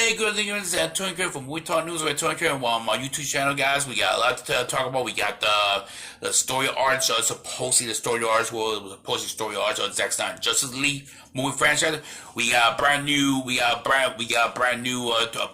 Hey, good evening, this is Antonio Gutierrez from We Talk News with Antonio Gutierrez on my YouTube channel, guys. We got a lot to talk about. We got the story arcs, supposedly the story arcs, of Zack Snyder Justice League movie franchise. We got brand new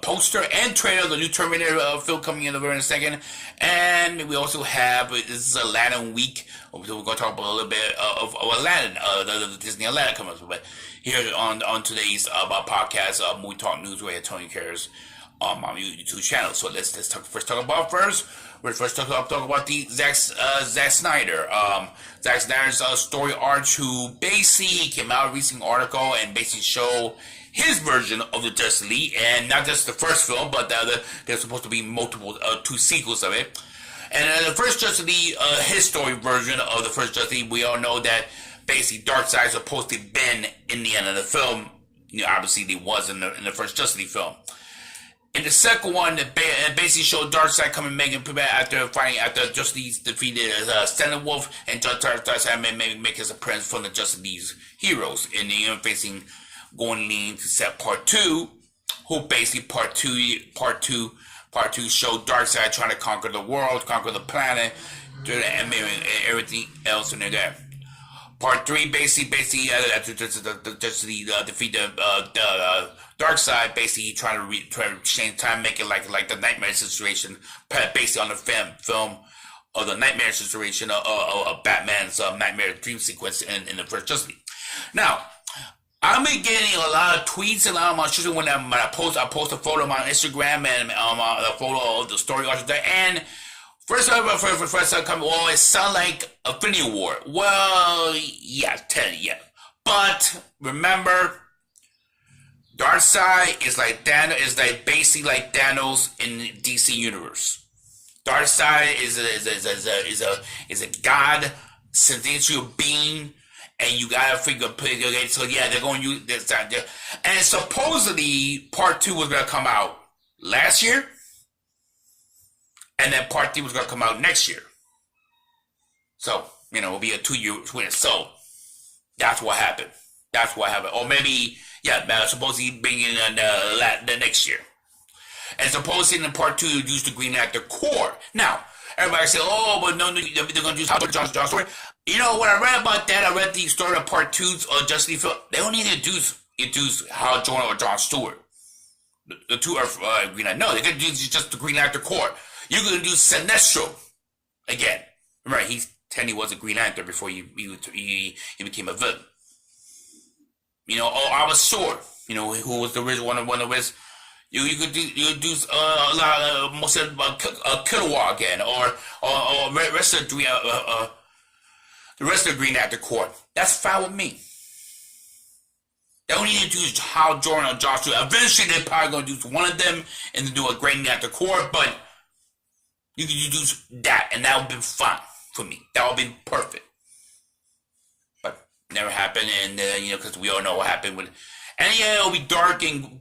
poster and trailer of the new Terminator film coming in the very second, and we also have this is Aladdin week. So we're going to talk about a little bit of Aladdin, the Disney Aladdin coming up, but here on today's podcast, Movie Talk News with Antonio Gutierrez on my YouTube channel. So let's talk about the Zack Snyder. Zack Snyder's story arc, who basically came out recent article and basically show his version of the Justice League, and not just the first film, but there's supposed to be multiple two sequels of it. And the first Justice League, his story version of the first Justice League, we all know that basically Darkseid supposed to have been in the end of the film. Obviously he was in the first Justice League film. In the second one, it basically showed Darkseid coming making after Justice League defeated Steppenwolf, and Darkseid make his appearance from the Justice League's heroes in the facing going into set part 2, who basically part two showed Darkseid trying to conquer the world, conquer the planet, and everything else in there. Part 3 basically defeat the Darkseid, basically trying to change time, make it like the nightmare situation, based on the film of the nightmare situation of Batman's nightmare dream sequence in the first Justice League. Now, I've been getting a lot of tweets, and a lot of my shooting when I post a photo on Instagram and a photo of the story arc there. And first time coming, well, it sounds like Infinity War. Well, yeah. But remember, Darkseid is basically like Thanos in DC Universe. Darkseid is a god, celestial being. And you gotta figure, okay, so yeah, they're going to use this time. And supposedly, part 2 was gonna come out last year, and then part 3 was gonna come out next year. So, it'll be a 2-year twin. So, that's what happened. Or maybe, supposedly bringing in the next year. And supposedly in part 2, you use the Green Lantern core. Now, everybody say, oh, but no, they're gonna use John's story. When I read about that, I read the story of part 2 of Justice League film. They don't need to introduce Hal Jordan or John Stewart. The two are Green Lantern. No, they're going to do just the Green Lantern core. You're going to do Sinestro again. Right, he was a Green Lantern before he became a villain. Our Sword, who was the original one of his. You could do a lot of most of Kilowog again, or rest of the rest of the Green Lantern Corps. That's fine with me. They don't need to do Hal Jordan or Josh Stewart. Eventually, they're probably going to do one of them and do a Green Lantern Corps, but you can do that, and that would be fine for me. That would be perfect. But never happened, and because we all know what happened with. And yeah, it'll be dark and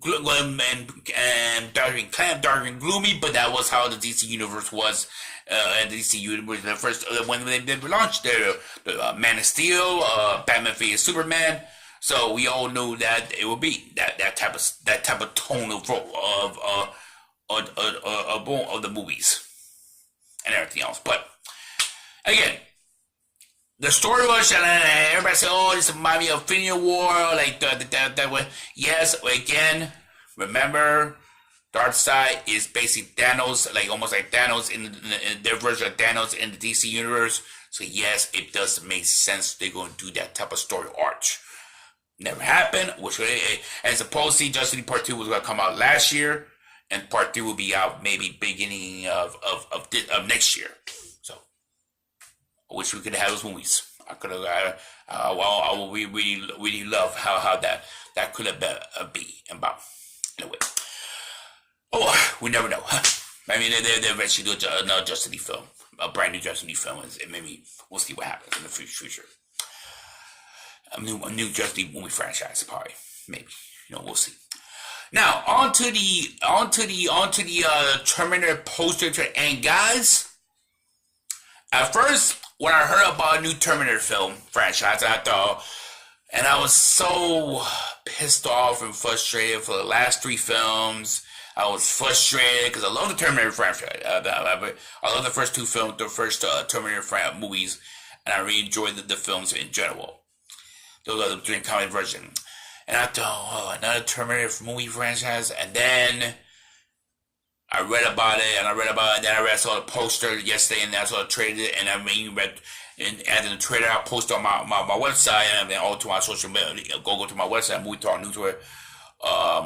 dark and gloomy, but that was how the DC Universe was. And the DC Universe, the first when they launched their Man of Steel, Batman vs Superman. So we all knew that it would be that type of tone of the movies and everything else. But again, the story was, and everybody said, "Oh, this reminds me of Infinity War," like that way. Yes, again, remember, Darkseid is basically Thanos, almost like Thanos in their version of Thanos in the DC Universe. So yes, it does make sense they're going to do that type of story arc. Never happened, and supposedly Justice League Part 2 was going to come out last year, and Part 3 will be out maybe beginning of next year. So I wish we could have those movies. I would really love how that could have be about. Anyway. Oh, we never know. I mean, they eventually do another Justice League film, a brand new Justice League film, and maybe we'll see what happens in the future. A new Justice League movie franchise, probably, maybe. We'll see. Now, on to the Terminator poster, and guys, at first when I heard about a new Terminator film franchise, I thought, And I was so pissed off and frustrated for the last 3 films. I was frustrated because I love the Terminator franchise. I love the first 2 films, the first Terminator movies, and I really enjoyed the films in general. Those are the 3 comic version. And I thought, oh, another Terminator movie franchise. And then I read about it, and then I saw the poster yesterday, and then I saw the trailer, and I read. And in the trailer, I post on my website, and then all to my social media. Go to my website, Movie Talk Newsware,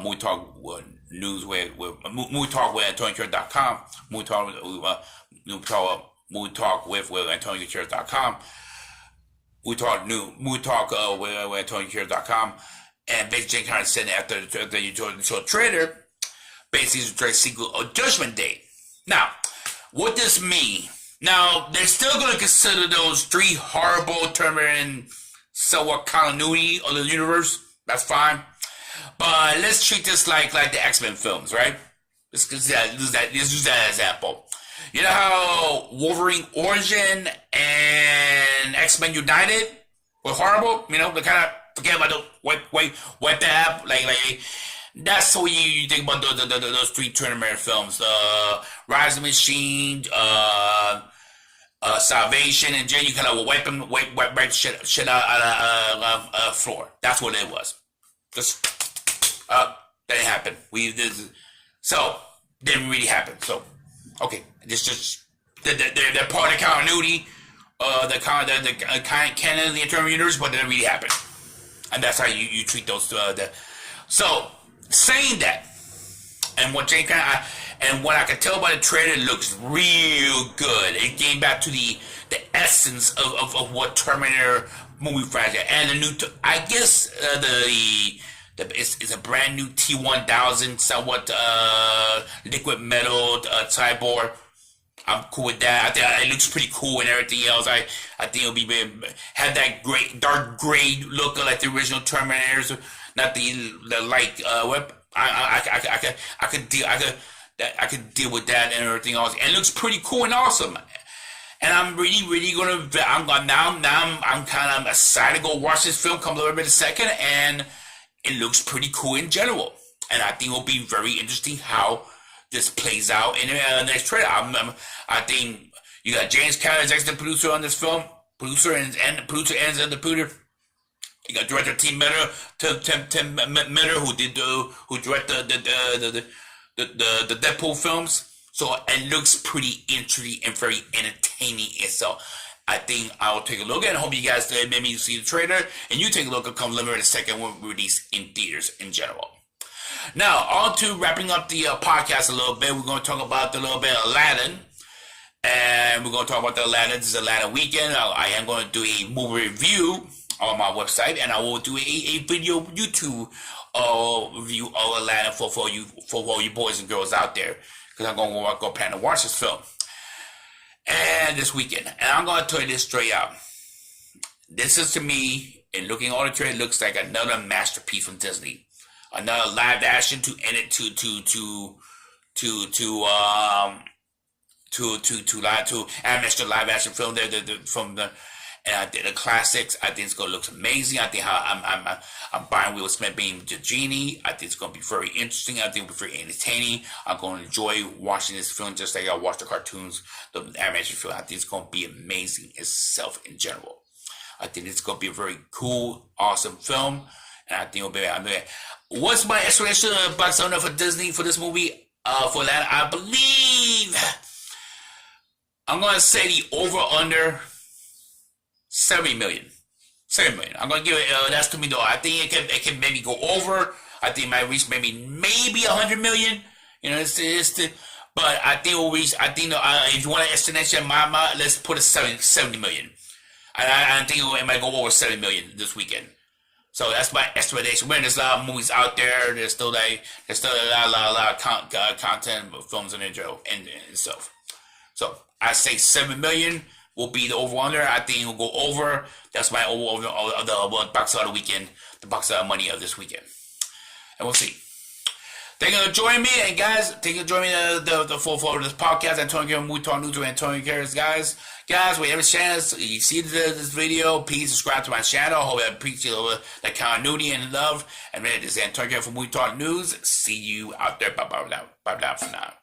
Movie Talk Newsware, Movie Talk with AntonioGutierrez.com, Movie Talk with AntonioGutierrez.com, Movie Talk with AntonioGutierrez.com, and basically kind of said after you saw the trailer, basically it's a direct sequel of Judgment Day. Now, what does this mean? Now, they're still going to consider those 3 horrible Terminator and somewhat continuity of the universe. That's fine. But let's treat this like the X-Men films, right? Let's use that example. You know how Wolverine Origin and X-Men United were horrible? You know, they kind of forget about the wipe that up. Like that's what you think about those 3 Terminator films. Rise of the Machine, Salvation, and then you kind of wipe shit out of floor. That's what it was. Just that didn't happen. So didn't really happen. So okay, just they're part of the continuity, the canon of the internal universe, but it didn't really happen. And that's how you treat those. So saying that, and what I can tell by the trailer, it looks real good. It came back to the essence of what Terminator movie franchise, and the new. I guess it's a brand new T-1000, somewhat liquid metal cyborg. I'm cool with that. I think it looks pretty cool and everything else. I think it'll be have that great dark gray look like the original Terminators, not the light. I could deal with that and everything else, and it looks pretty cool and awesome. And I'm really I'm kind of excited to go watch this film. Come a little bit in a second, and it looks pretty cool in general. And I think it'll be very interesting how this plays out in the next trailer. I think you got James Cameron as executive producer on this film, producer and the producer. You got director Tim Miller, who directed the Deadpool films. So it looks pretty interesting and very entertaining itself. I think I'll take a look at it. I hope you guys maybe see the trailer, and you take a look at come later in a second when we release in theaters in general. Now, on to wrapping up the podcast a little bit. We're going to talk about a little bit of Aladdin. And we're going to talk about the Aladdin. This is Aladdin weekend. I am going to do a movie review on my website, and I will do a video YouTube review of Aladdin for all you boys and girls out there, because I'm going to go plan to watch this film and this weekend. And I'm going to tell you this straight out. This is, to me, in looking at all the trailer, looks like another masterpiece from Disney. Another live action to end it to animation live action film and I did the classics. I think it's gonna look amazing. I think how I'm buying Will Smith being the genie. I think it's gonna be very interesting. I think it'll be very entertaining. I'm gonna enjoy watching this film just like I watch the cartoons, the animation film. I think it's gonna be amazing itself in general. I think it's gonna be a very cool, awesome film, and I think it'll be. What's my explanation of box office for Disney for this movie? For that, I believe I'm gonna say the over/under 70 million. 7 million. I'm gonna give it. That's to me though. I think it can maybe go over. I think it might reach maybe 100 million. You know, but I think we'll reach. I think if you want to estimate in my mind, let's put it 70 million. I think it might go over 70 million this weekend. So that's my estimation. When there's a lot of movies out there, there's still a lot of content, films in itself. So I say 7 million will be the over/under. I think it will go over. That's my over the box out of the weekend, the box out of money of this weekend, and we'll see. Thank you for joining me, and guys, thank you for joining me the full flow of this podcast. Antonio Gutierrez, Movie Talk News with Antonio Gutierrez, guys. Guys, whatever channel you see this video, please subscribe to my channel. I hope I appreciate the continuity and love. And man, this is Antonio Gutierrez from Movie Talk News. See you out there. Bye for now.